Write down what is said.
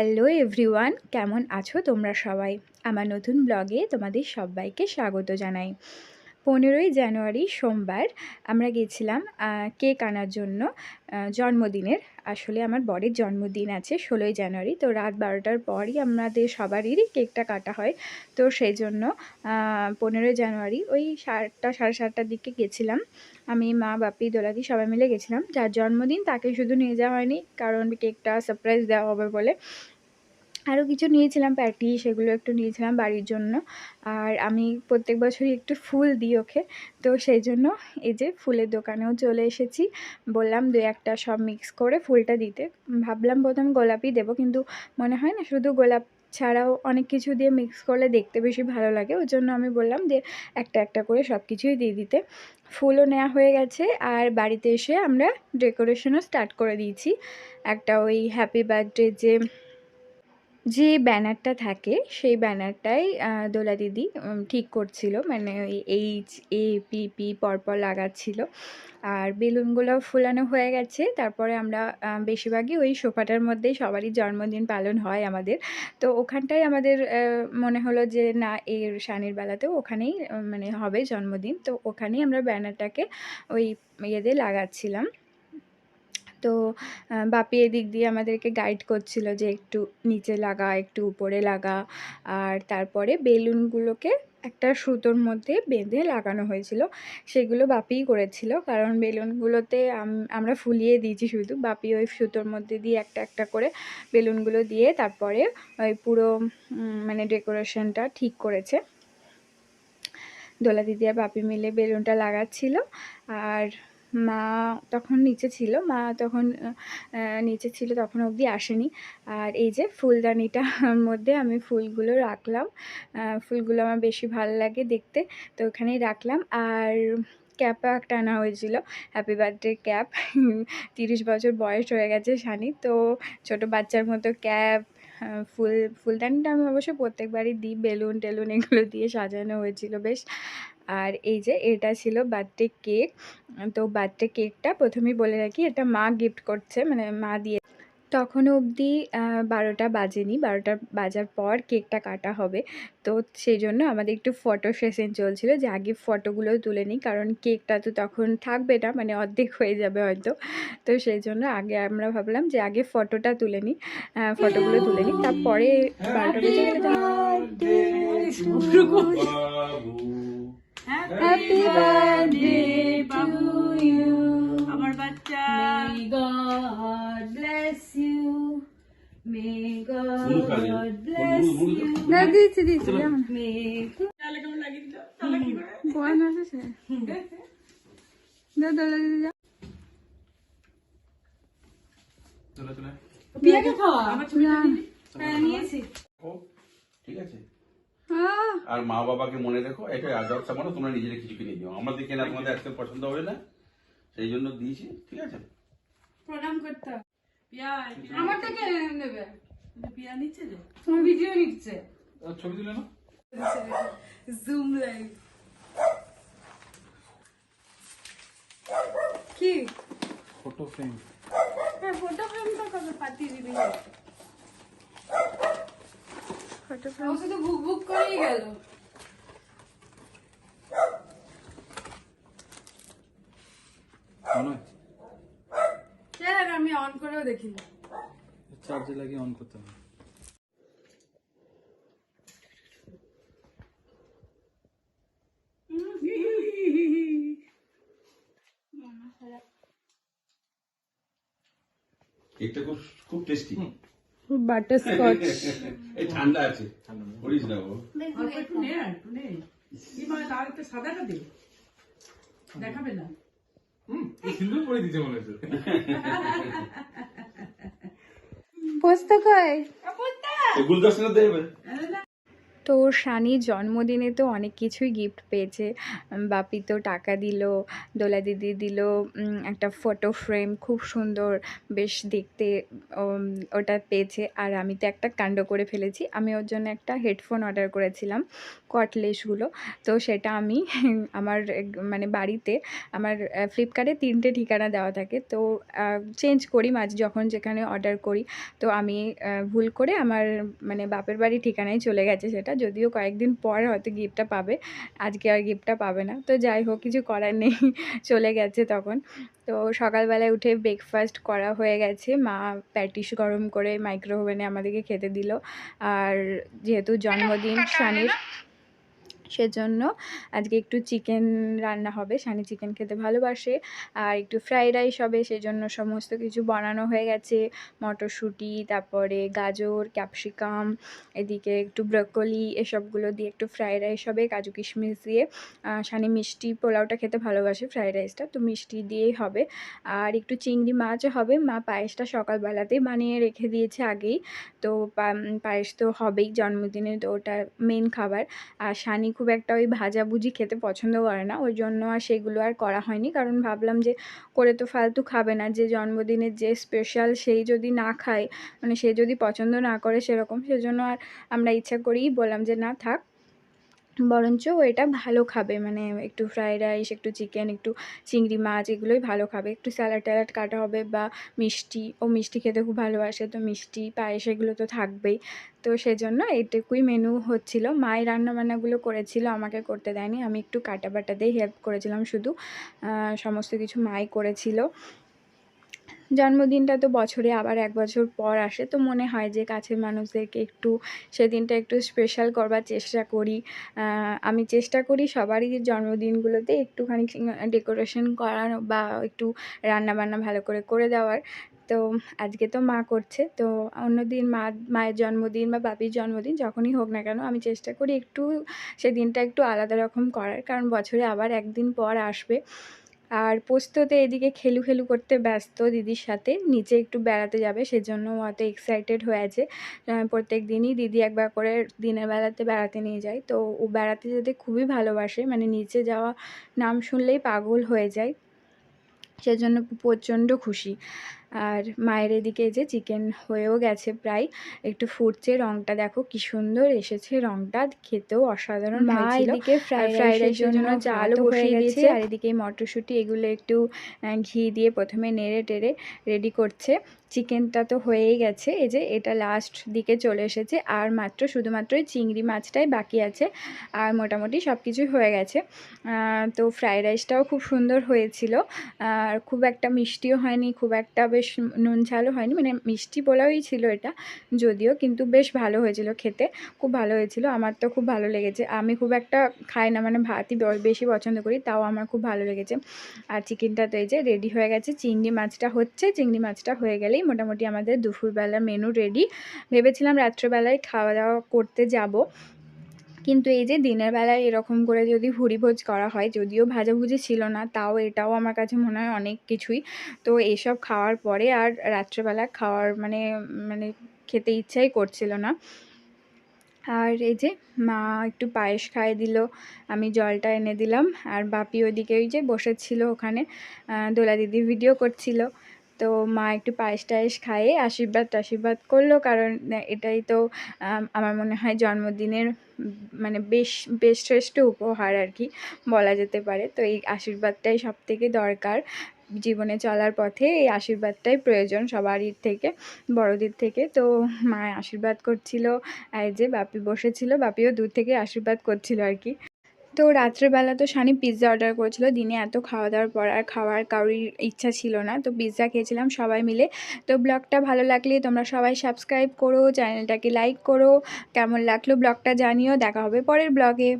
Hello everyone, কেমন আছো তোমরা সবাই? আমার নতুন ব্লগে তোমাদের সবাইকে স্বাগত জানাই। 15ই জানুয়ারি সোমবার আমরা গেছিলাম কেক আনার জন্য জন্মদিনের। আসলে আমার বরের জন্মদিন আছে 16ই জানুয়ারি, তো রাত 12টার পরই আমাদের সবারই কেকটা কাটা হয়। তো সেই জন্য 15ই জানুয়ারি ওই 7টা সাড়ে 7টার দিকে গেছিলাম। আমি, মা, বাপি, দোলাদি সবাই মিলে গেছিলাম। যার জন্মদিন তাকে শুধু নিয়ে যাওয়া হয়নি, কারণ কেকটা সারপ্রাইজ দেওয়া হবে বলে। আরও কিছু নিয়েছিলাম, প্যাটি, সেগুলো একটু নিয়েছিলাম বাড়ির জন্য। আর আমি প্রত্যেক বছরই একটু ফুল দিই ওকে, তো সেই জন্য এই যে ফুলের দোকানেও চলে এসেছি। বললাম 2-1টা সব মিক্স করে ফুলটা দিতে। ভাবলাম প্রথমে গোলাপই দেবো, কিন্তু মনে হয় না শুধু গোলাপ ছাড়াও অনেক কিছু দিয়ে মিক্স করলে দেখতে বেশি ভালো লাগে। ওই জন্য আমি বললাম যে একটা একটা করে সব কিছুই দিয়ে দিতে। ফুলও নেওয়া হয়ে গেছে, আর বাড়িতে এসে আমরা ডেকোরেশনও স্টার্ট করে দিয়েছি। একটা ওই হ্যাপি বার্থডে যে ব্যানারটা থাকে, সেই ব্যানারটাই দোলা দিদি ঠিক করছিল, মানে ওই HAPP পরপর লাগাচ্ছিল। আর বেলুনগুলো ফুলানো হয়ে গেছে। তারপরে আমরা বেশিরভাগই ওই সোফাটার মধ্যেই সবারই জন্মদিন পালন হয় আমাদের, তো ওখানটাই আমাদের মনে হলো যে না, এর শানির বেলাতেও ওখানেই মানে হবে জন্মদিন, তো ওখানেই আমরা ব্যানারটাকে ওই দিয়ে লাগাচ্ছিলাম। তো বাপি এদিক দিয়ে আমাদেরকে গাইড করছিল যে একটু নিচে লাগা, একটু উপরে লাগা। আর তারপরে বেলুনগুলোকে একটা সুতোর মধ্যে বেঁধে লাগানো হয়েছিল, সেগুলো বাপিই করেছিল, কারণ বেলুনগুলোতে আমরা ফুলিয়ে দিয়েছি শুধু। বাপি ওই সুতোর মধ্যে দিয়ে একটা একটা করে বেলুনগুলো দিয়ে তারপরে ওই পুরো মানে ডেকোরেশনটা ঠিক করেছে। দোলা দিদি আর বাপি মিলে বেলুনটা লাগাচ্ছিল। আর মা তখন নিচে ছিল, তখন অবধি আসেনি। আর এই যে ফুলদানিটার মধ্যে আমি ফুলগুলো রাখলাম। ফুলগুলো আমার বেশি ভালো লাগে দেখতে, তো ওখানেই রাখলাম। আর ক্যাপও একটা আনা হয়েছিল, হ্যাপি বার্থডে ক্যাপ। 30 বছর বয়স হয়ে গেছে শানি, তো ছোটো বাচ্চার মতো ক্যাপ, ফুলদানিটা আমি অবশ্য প্রত্যেকবারই দিই, বেলুন টেলুন এগুলো দিয়ে সাজানো হয়েছিল বেশ। আর এই যে এটা ছিল বার্থডে কেক। তো বার্থডে কেকটা প্রথমেই বলে রাখি, এটা মা গিফট করছে, মানে মা দিয়ে। তখনও অবধি 12টা বাজেনি, 12টা বাজার পর কেকটা কাটা হবে। তো সেই জন্য আমাদের একটু ফটো সেশন চলছিল, যে আগে ফটোগুলো তুলে নিই, কারণ কেকটা তো তখন থাকবে না, মানে অর্ধেক হয়ে যাবে হয়তো। তো সেই জন্য আগে আমরা ভাবলাম যে আগে ফটোটা তুলে নিই, ফটোগুলো তুলে নিই, তারপরে 12টা বেজে গেলে হ্যাপি বার্থডে টু ইউ আমার বাচ্চা। May God bless you, may God bless you. না দিয়েছি কেমন লাগিয়ে দিল তাহলে কি করে বয় না আছে না দলে দিদি চলে বিয়াকে খাওয়া আমার ছবি নিয়েছি। ও ঠিক আছে। আর মা বাবাকে মনে রেখো, এটা আদর্শ মানে তোমরা নিজেরা কিছু কিনে দিও, আমাদের কেনা তোমাদের আজকে পছন্দ হবে না, সেই জন্য দিয়েছি। ঠিক আছে, প্রণাম করতে হবে। পিয়া আমার থেকে নেবে, পিয়া নিচ্ছে যে তুমি ভিডিও নিচ্ছে, ছবি তুলে না, জুম লাইভ কি ফটো ফ্রেম। হ্যাঁ, ফটো ফ্রেম তো কবে পাতি দিবি, ফটো ফ্রেম শুধু বুক বুক করেই গেল। আমি অন করেও দেখিনি, চার্জে লাগিয়ে অন করতে হবে। কেকটা খুব টেস্টি, বাটারস্কচ। এই ঠান্ডা আছে, করিস না ও একটু নে একটু নে, কি মানে তার একটু সাদাটা দে, দেখাবে না। সিঁদুর পরে দিতে মনে হচ্ছে। পোস্ত কই, পোস্ত গুলদস্তা দেবে। তো শানির জন্মদিনে তো অনেক কিছুই গিফট পেয়েছে। বাপি তো টাকা দিল, দোলা দিদি দিল একটা ফটো ফ্রেম খুব সুন্দর বেশ দেখতে, উম ওটা পেয়েছে। আর আমি তো একটা কাণ্ড করে ফেলেছি। আমি ওর জন্য একটা হেডফোন অর্ডার করেছিলাম, কর্ডলেসগুলো। তো সেটা আমি আমার মানে বাড়িতে আমার ফ্লিপকার্টে 3টে ঠিকানা দেওয়া থাকে। তো চেঞ্জ করি মাঝে যখন যেখানে অর্ডার করি। তো আমি ভুল করে আমার মানে বাপের বাড়ির ঠিকানায় চলে গেছে সেটা। যদিও কয়েকদিন পর হয়তো গিফটটা পাবে, আজকে আর গিফটটা পাবে না। তো যাই হোক, কিছু করার নেই, চলে গেছে তখন। তো সকালবেলায় উঠে ব্রেকফাস্ট করা হয়ে গেছে। মা প্যাটিস গরম করে মাইক্রোওভেনে আমাদেরকে খেতে দিল। আর যেহেতু জন্মদিন শানির, সেজন্য আজকে একটু চিকেন রান্না হবে। শানি চিকেন খেতে ভালোবাসে। আর একটু ফ্রাইড রাইস হবে, সেজন্য সমস্ত কিছু বানানো হয়ে গেছে। মটরশুঁটি, তারপরে গাজর, ক্যাপসিকাম, এদিকে একটু ব্রকোলি, এসবগুলো দিয়ে একটু ফ্রাইড রাইস হবে কাজু কিশমিশ দিয়ে। শানি মিষ্টি পোলাওটা খেতে ভালোবাসে, ফ্রাইড রাইসটা তো মিষ্টি দিয়েই হবে। আর একটু চিংড়ি মাছও হবে। মা পায়েসটা সকালবেলাতেই বানিয়ে রেখে দিয়েছে আগেই। তো পায়েস তো হবেই জন্মদিনে, তো ওটা মেন খাবার। আর শানি খুব একটা ওই ভাজাভুজি খেতে পছন্দ করে না, ওই জন্য আর সেগুলো আর করা হয়নি। কারণ ভাবলাম যে করে তো ফালতু খাবে না, যে জন্মদিনের যে স্পেশাল সেই যদি না খায়, মানে সে যদি পছন্দ না করে সেরকম, সেজন্য আর আমরা ইচ্ছা করেই বললাম যে না থাক, বরঞ্চ ও এটা ভালো খাবে, মানে একটু ফ্রাইড রাইস, একটু চিকেন, একটু চিংড়ি মাছ, এগুলোই ভালো খাবে। একটু স্যালাড ট্যালাড কাটা হবে বা মিষ্টি, ও মিষ্টি খেতে খুব ভালোবাসে, তো মিষ্টি পায়েস এগুলো তো থাকবেই। তো সেজন্য এইটুকুই মেনু হচ্ছিল। মাই রান্নাবান্নাগুলো করেছিল, আমাকে করতে দেয়নি। আমি একটু কাটা বাটাতেই হেল্প করেছিলাম শুধু, সমস্ত কিছু মাই করেছিল। জন্মদিনটা তো বছরে আবার 1 বছর পর আসে, তো মনে হয় যে কাছের মানুষদেরকে একটু সেদিনটা একটু স্পেশাল করবার চেষ্টা করি। আমি চেষ্টা করি সবারই জন্মদিনগুলোতে একটুখানি ডেকোরেশন করানো বা একটু রান্নাবান্না ভালো করে করে দেওয়ার। তো আজকে তো মা করছে, তো অন্যদিন মায়ের জন্মদিন বা বাপির জন্মদিন যখনই হোক না কেন, আমি চেষ্টা করি একটু সেদিনটা একটু আলাদা রকম করার, কারণ বছরে আবার একদিন পর আসবে। আর পোস্ততে এদিকে খেলু খেলু করতে ব্যস্ত দিদির সাথে, নিচে একটু বেড়াতে যাবে, সেজন্য ও অত এক্সাইটেড হয়ে আছে। প্রত্যেক দিনই দিদি একবার করে দিনের বেলাতে বেড়াতে নিয়ে যায়। তো ও বেড়াতে যেতে খুবই ভালোবাসে, মানে নিচে যাওয়া নাম শুনলেই পাগল হয়ে যায়, সেজন্য প্রচণ্ড খুশি। আর মায়ের এদিকে যে চিকেন হয়েও গেছে প্রায়, একটু ফুটছে, রঙটা দেখো কি সুন্দর এসেছে, রঙটা খেতেও অসাধারণ হয়েছিল। এদিকে ফ্রাইড রাইসের জন্য চালও বসিয়ে দিয়েছে, আর এদিকে মটরশুঁটি এগুলো একটু ঘি দিয়ে প্রথমে নেড়ে টেড়ে রেডি করছে। চিকেনটা তো হয়েই গেছে, এই যে এটা লাস্ট দিকে চলে এসেছে, আর মাত্র শুধুমাত্র চিংড়ি মাছটাই বাকি আছে, আর মোটামুটি সব কিছুই হয়ে গেছে। তো ফ্রাইড রাইসটাও খুব সুন্দর হয়েছিল, আর খুব একটা মিষ্টিও হয়নি, খুব একটা বেশ নুন ঝালও হয়নি, মানে মিষ্টি পোলাওই ছিল এটা যদিও, কিন্তু বেশ ভালো হয়েছিল খেতে, খুব ভালো হয়েছিল। আমার তো খুব ভালো লেগেছে, আমি খুব একটা খাই না, মানে ভাতই বেশি পছন্দ করি, তাও আমার খুব ভালো লেগেছে। আর চিকেনটা তো এই যে রেডি হয়ে গেছে, চিংড়ি মাছটা হচ্ছে, চিংড়ি মাছটা হয়ে গেলেই মোটামুটি আমাদের দুপুরবেলার মেনু রেডি। ভেবেছিলাম রাত্রেবেলায় খাওয়া দাওয়া করতে যাব, কিন্তু এই যে দিনের বেলায় এরকম করে যদি ভুরিভোজ করা হয়, যদিও ভাজাভুজি ছিল না, তাও এটাও আমার কাছে মনে হয় অনেক কিছুই। তো এইসব খাওয়ার পরে আর রাত্রেবেলা খাওয়ার মানে মানে খেতে ইচ্ছাই করছিল না। আর এই যে মা একটু পায়েস খাইয়ে দিল, আমি জলটা এনে দিলাম, আর বাপি ওইদিকে ওই যে বসেছিল ওখানে, দোলা দিদি ভিডিও করছিল। তো মা একটু পায়েস টায়েস খাইয়ে আশীর্বাদ করলো, কারণ এটাই তো আমার মনে হয় জন্মদিনের মানে বেশ শ্রেষ্ঠ উপহার আর কি বলা যেতে পারে। তো এই আশীর্বাদটাই সবথেকে দরকার জীবনে চলার পথে, এই আশীর্বাদটাই প্রয়োজন সবারই থেকে, বড়দের থেকে। তো মা আশীর্বাদ করছিল, আর যে বাপি বসেছিল, বাপিও দূর থেকে আশীর্বাদ করছিল আর কি। তো রাত্রেবেলা তো শানি পিৎজা অর্ডার করেছিল, দিনে এত খাওয়া দাওয়ার পর আর খাওয়ার কারোরই ইচ্ছা ছিল না, তো পিৎজা খেয়েছিলাম সবাই মিলে। তো ব্লগটা ভালো লাগলে তোমরা সবাই সাবস্ক্রাইব করো, চ্যানেলটাকে লাইক করো, কেমন লাগলো ব্লগটা জানিও। দেখা হবে পরের ব্লগে।